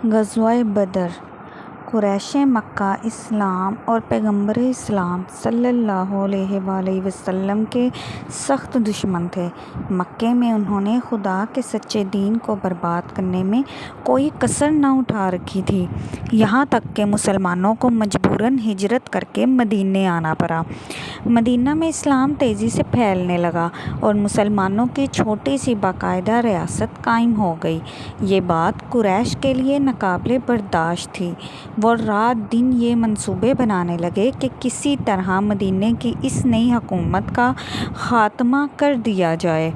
غزوہ بدر۔ قریش مکہ اسلام اور پیغمبر اسلام صلی اللہ علیہ وآلہ وسلم کے سخت دشمن تھے۔ مکے میں انہوں نے خدا کے سچے دین کو برباد کرنے میں کوئی کسر نہ اٹھا رکھی تھی، یہاں تک کہ مسلمانوں کو مجبوراً ہجرت کر کے مدینے آنا پڑا۔ مدینہ میں اسلام تیزی سے پھیلنے لگا اور مسلمانوں کی چھوٹی سی باقاعدہ ریاست قائم ہو گئی۔ یہ بات قریش کے لیے ناقابل برداشت تھی۔ وہ رات دن یہ منصوبے بنانے لگے کہ کسی طرح مدینے کی اس نئی حکومت کا خاتمہ کر دیا جائے۔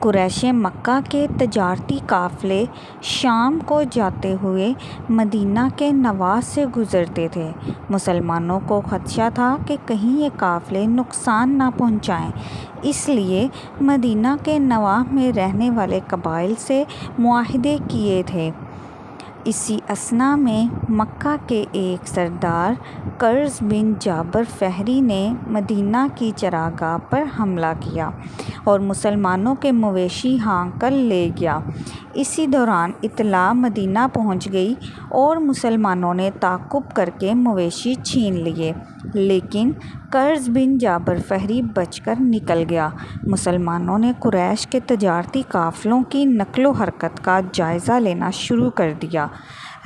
قریش مکہ کے تجارتی قافلے شام کو جاتے ہوئے مدینہ کے نواح سے گزرتے تھے۔ مسلمانوں کو خدشہ تھا کہ کہیں یہ قافلے نقصان نہ پہنچائیں، اس لیے مدینہ کے نواح میں رہنے والے قبائل سے معاہدے کیے تھے۔ اسی اثنا میں مکہ کے ایک سردار قرظ بن جابر فہری نے مدینہ کی چراگاہ پر حملہ کیا اور مسلمانوں کے مویشی ہانک کر لے گیا۔ اسی دوران اطلاع مدینہ پہنچ گئی اور مسلمانوں نے تعاقب کر کے مویشی چھین لیے، لیکن قرظ بن جابر فہری بچ کر نکل گیا۔ مسلمانوں نے قریش کے تجارتی قافلوں کی نقل و حرکت کا جائزہ لینا شروع کر دیا۔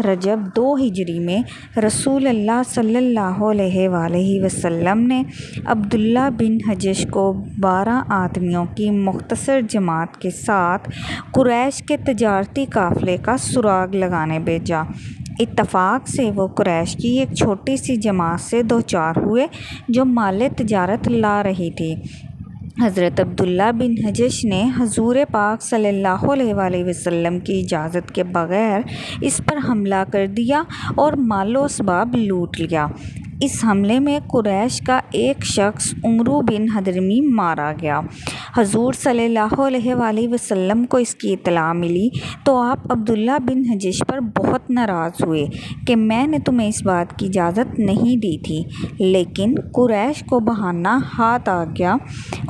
رجب 2 ہجری میں رسول اللہ صلی اللہ علیہ وآلہ وسلم نے عبداللہ بن حجش کو 12 آدمیوں کی مختصر جماعت کے ساتھ قریش کے تجارتی قافلے کا سراغ لگانے بھیجا۔ اتفاق سے وہ قریش کی ایک چھوٹی سی جماعت سے دوچار ہوئے جو مال تجارت لا رہی تھی۔ حضرت عبداللہ بن حجش نے حضور پاک صلی اللہ علیہ وآلہ وسلم کی اجازت کے بغیر اس پر حملہ کر دیا اور مال و اسباب لوٹ لیا۔ اس حملے میں قریش کا ایک شخص عمرو بن حضرمی مارا گیا۔ حضور صلی اللہ علیہ وآلہ وسلم کو اس کی اطلاع ملی تو آپ عبداللہ بن حجش پر بہت ناراض ہوئے کہ میں نے تمہیں اس بات کی اجازت نہیں دی تھی، لیکن قریش کو بہانہ ہاتھ آ گیا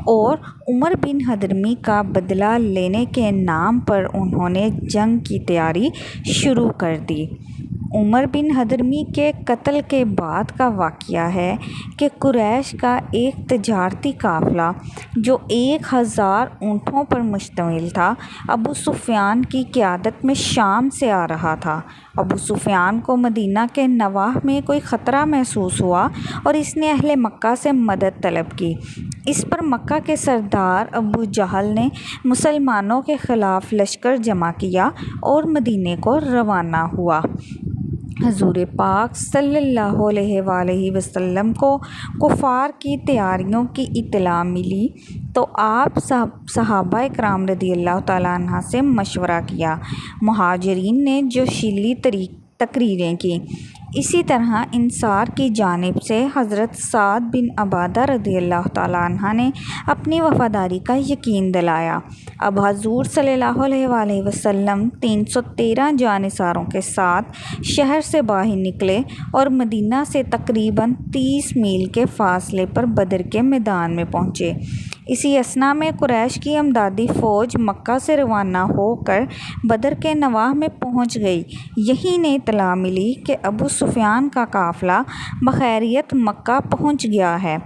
اور عمر بن حضرمی کا بدلہ لینے کے نام پر انہوں نے جنگ کی تیاری شروع کر دی۔ عمر بن حضرمی کے قتل کے بعد کا واقعہ ہے کہ قریش کا ایک تجارتی قافلہ جو 1000 اونٹوں پر مشتمل تھا، ابو سفیان کی قیادت میں شام سے آ رہا تھا۔ ابو سفیان کو مدینہ کے نواح میں کوئی خطرہ محسوس ہوا اور اس نے اہل مکہ سے مدد طلب کی۔ اس پر مکہ کے سردار ابو جہل نے مسلمانوں کے خلاف لشکر جمع کیا اور مدینے کو روانہ ہوا۔ حضور پاک صلی اللہ علیہ وآلہ وسلم کو کفار کی تیاریوں کی اطلاع ملی تو آپ صحابہ اکرام رضی اللہ تعالیٰ عنہ سے مشورہ کیا۔ مہاجرین نے جوشیلی تقریریں کی۔ اسی طرح انصار کی جانب سے حضرت سعد بن عبادہ رضی اللہ تعالیٰ عنہ نے اپنی وفاداری کا یقین دلایا۔ اب حضور صلی اللہ علیہ وآلہ وسلم 313 جانصاروں کے ساتھ شہر سے باہر نکلے اور مدینہ سے تقریباً 30 میل کے فاصلے پر بدر کے میدان میں پہنچے۔ اسی اثنا میں قریش کی امدادی فوج مکہ سے روانہ ہو کر بدر کے نواح میں پہنچ گئی۔ یہیں نے اطلاع ملی کہ ابو سفیان کا قافلہ بخیریت مکہ پہنچ گیا ہے۔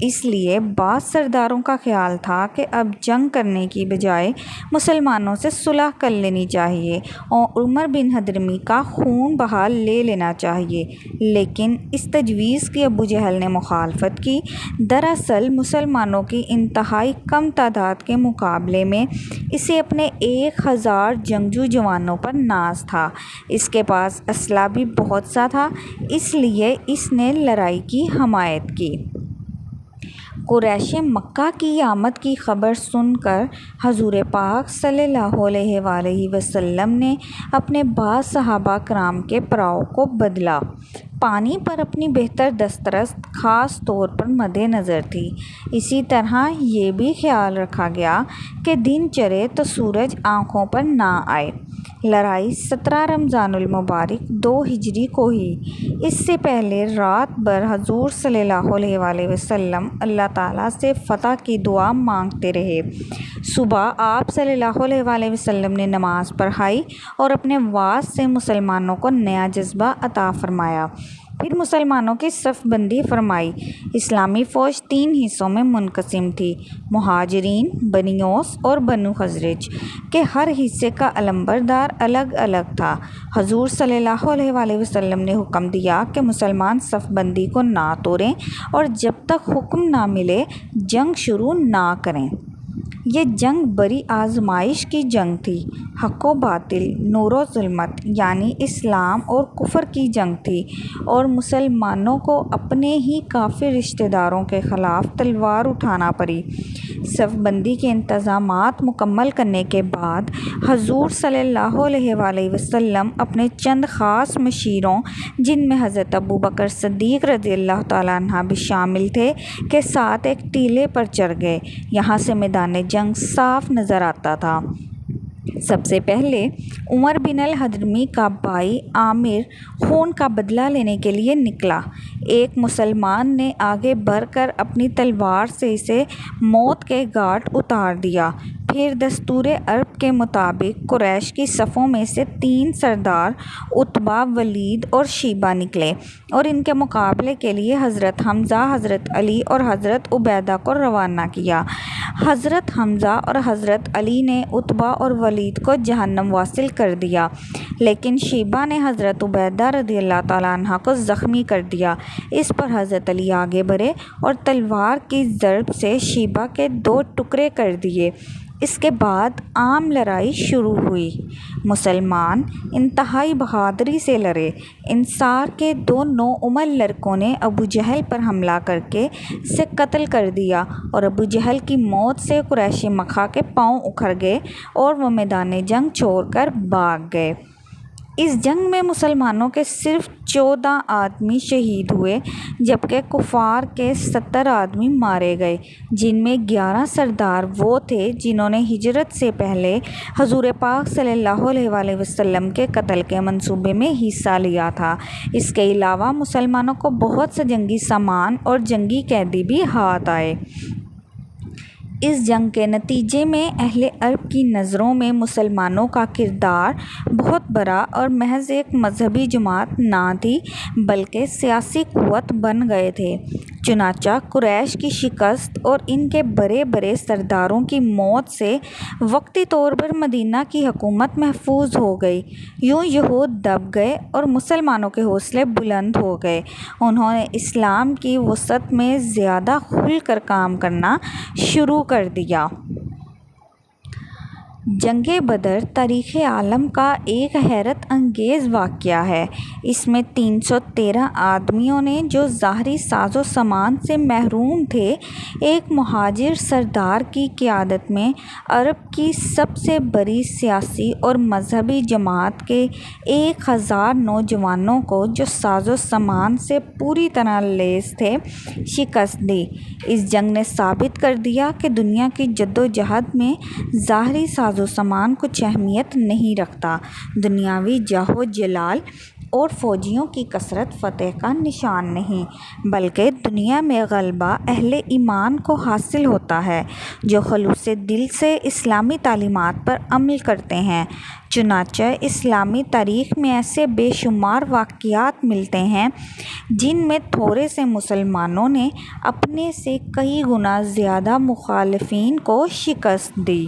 اس لیے بعض سرداروں کا خیال تھا کہ اب جنگ کرنے کی بجائے مسلمانوں سے صلح کر لینی چاہیے اور عمر بن حضرمی کا خون بہا لے لینا چاہیے، لیکن اس تجویز کی ابو جہل نے مخالفت کی۔ دراصل مسلمانوں کی انتہائی کم تعداد کے مقابلے میں اسے اپنے 1000 جنگجو جوانوں پر ناز تھا۔ اس کے پاس اسلحہ بھی بہت سا تھا، اس لیے اس نے لڑائی کی حمایت کی۔ قریش مکہ کی آمد کی خبر سن کر حضور پاک صلی اللہ علیہ وآلہ وسلم نے اپنے بعض صحابہ کرام کے پڑاؤ کو بدلا۔ پانی پر اپنی بہتر دسترس خاص طور پر مد نظر تھی۔ اسی طرح یہ بھی خیال رکھا گیا کہ دن چڑھے تو سورج آنکھوں پر نہ آئے۔ لڑائی 17 رمضان المبارک 2 ہجری کو ہوئی۔ اس سے پہلے رات بھر حضور صلی اللہ علیہ وآلہ وسلم اللہ تعالیٰ سے فتح کی دعا مانگتے رہے۔ صبح آپ صلی اللہ علیہ وآلہ وسلم نے نماز پڑھائی اور اپنے وعظ سے مسلمانوں کو نیا جذبہ عطا فرمایا۔ پھر مسلمانوں کی صف بندی فرمائی۔ اسلامی فوج 3 حصوں میں منقسم تھی: مہاجرین، بنی اوس اور بنو خزرج کے ہر حصے کا علمبردار الگ الگ تھا۔ حضور صلی اللہ علیہ وآلہ وسلم نے حکم دیا کہ مسلمان صف بندی کو نہ توڑیں اور جب تک حکم نہ ملے جنگ شروع نہ کریں۔ یہ جنگ بڑی آزمائش کی جنگ تھی۔ حق و باطل، نور و ظلمت یعنی اسلام اور کفر کی جنگ تھی، اور مسلمانوں کو اپنے ہی کافر رشتہ داروں کے خلاف تلوار اٹھانا پڑی۔ صف بندی کے انتظامات مکمل کرنے کے بعد حضور صلی اللہ علیہ وآلہ وسلم اپنے چند خاص مشیروں، جن میں حضرت ابوبکر صدیق رضی اللہ تعالیٰ عنہ بھی شامل تھے، کے ساتھ ایک ٹیلے پر چڑھ گئے۔ یہاں سے میدان جنگ صاف نظر آتا تھا۔ سب سے پہلے عمر بن الحضرمی کا بھائی عامر خون کا بدلہ لینے کے لیے نکلا۔ ایک مسلمان نے آگے بڑھ کر اپنی تلوار سے اسے موت کے گھاٹ اتار دیا۔ پھر دستور عرب کے مطابق قریش کی صفوں میں سے 3 سردار عتبہ، ولید اور شیبہ نکلے اور ان کے مقابلے کے لیے حضرت حمزہ، حضرت علی اور حضرت عبیدہ کو روانہ کیا۔ حضرت حمزہ اور حضرت علی نے عتبہ اور ولید کو جہنم واصل کر دیا، لیکن شیبہ نے حضرت عبیدہ رضی اللہ تعالیٰ عنہ کو زخمی کر دیا۔ اس پر حضرت علی آگے بڑھے اور تلوار کی ضرب سے شیبہ کے 2 ٹکڑے کر دیے۔ اس کے بعد عام لڑائی شروع ہوئی۔ مسلمان انتہائی بہادری سے لڑے۔ انصار کے 2 نوعمر لڑکوں نے ابو جہل پر حملہ کر کے اسے قتل کر دیا، اور ابو جہل کی موت سے قریشی مکہ کے پاؤں اکھڑ گئے اور وہ میدان جنگ چھوڑ کر بھاگ گئے۔ اس جنگ میں مسلمانوں کے صرف 14 آدمی شہید ہوئے، جبکہ کفار کے 70 آدمی مارے گئے، جن میں 11 سردار وہ تھے جنہوں نے ہجرت سے پہلے حضور پاک صلی اللہ علیہ وآلہ وسلم کے قتل کے منصوبے میں حصہ لیا تھا۔ اس کے علاوہ مسلمانوں کو بہت سے جنگی سامان اور جنگی قیدی بھی ہاتھ آئے۔ اس جنگ کے نتیجے میں اہل عرب کی نظروں میں مسلمانوں کا کردار بہت بڑا اور محض ایک مذہبی جماعت نہ تھی، بلکہ سیاسی قوت بن گئے تھے۔ چنانچہ قریش کی شکست اور ان کے بڑے بڑے سرداروں کی موت سے وقتی طور پر مدینہ کی حکومت محفوظ ہو گئی۔ یوں یہود دب گئے اور مسلمانوں کے حوصلے بلند ہو گئے۔ انہوں نے اسلام کی وسعت میں زیادہ کھل کر کام کرنا شروع کر دیا۔ جنگ بدر تاریخ عالم کا ایک حیرت انگیز واقعہ ہے۔ اس میں 313 آدمیوں نے، جو ظاہری ساز و سامان سے محروم تھے، ایک مہاجر سردار کی قیادت میں عرب کی سب سے بڑی سیاسی اور مذہبی جماعت کے 1000 نوجوانوں کو، جو ساز و سامان سے پوری طرح لیس تھے، شکست دی۔ اس جنگ نے ثابت کر دیا کہ دنیا کی جدوجہد میں ظاہری ساز و سامان کچھ اہمیت نہیں رکھتا۔ دنیاوی جاہ و جلال اور فوجیوں کی کثرت فتح کا نشان نہیں، بلکہ دنیا میں غلبہ اہل ایمان کو حاصل ہوتا ہے، جو خلوص دل سے اسلامی تعلیمات پر عمل کرتے ہیں۔ چنانچہ اسلامی تاریخ میں ایسے بے شمار واقعات ملتے ہیں جن میں تھوڑے سے مسلمانوں نے اپنے سے کئی گنا زیادہ مخالفین کو شکست دی۔